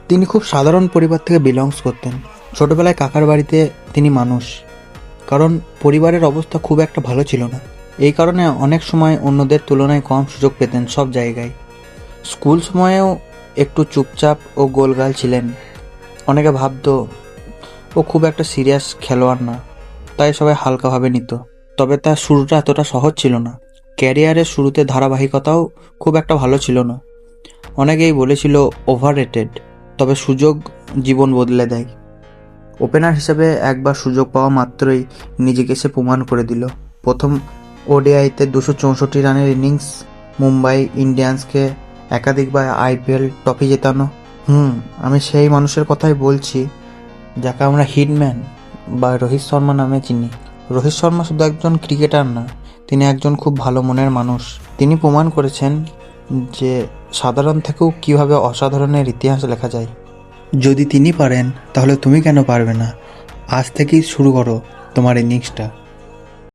তিনি খুব সাধারণ পরিবার থেকে বিলংস করতেন। ছোটবেলায় কাকার বাড়িতে তিনি মানুষ, কারণ পরিবারের অবস্থা খুব একটা ভালো ছিল না। এই কারণে অনেক সময় অন্যদের তুলনায় কম সুযোগ পেতেন সব জায়গায়। স্কুল সময়েও একটু চুপচাপ ও গোলগাল ছিলেন। অনেকে ভাবতো ও খুব একটা সিরিয়াস খেলোয়াড় না, তাই সবাই হালকাভাবে নিত। তবে তার শুরুটা এতটা সহজ ছিল না। ক্যারিয়ারের শুরুতে ধারাবাহিকতাও খুব একটা ভালো ছিল না। অনেকেই বলেছিল ওভাররেটেড। তবে সুযোগ জীবন বদলে দেয়। ওপেনার হিসেবে একবার সুযোগ পাওয়া মাত্রই নিজেকে সে প্রমাণ করে দিল। প্রথম ওডিআইতে 264 রানের ইনিংস, মুম্বাই ইন্ডিয়ান্সকে একাধিকবার আইপিএল ট্রফি জেতানো। আমি সেই মানুষের কথাই বলছি যাকে আমরা হিটম্যান বা রোহিত শর্মা নামে চিনি। রোহিত শর্মা শুধু একজন ক্রিকেটার না, তিনি একজন খুব ভালো মনের মানুষ। তিনি প্রমাণ করেছেন যে সাধারণ থেকেও কীভাবে অসাধারণের ইতিহাস লেখা যায়। যদি তিনি পারেন, তাহলে তুমি কেন পারবে না? আজ থেকেই শুরু করো তোমার ইনিংসটা।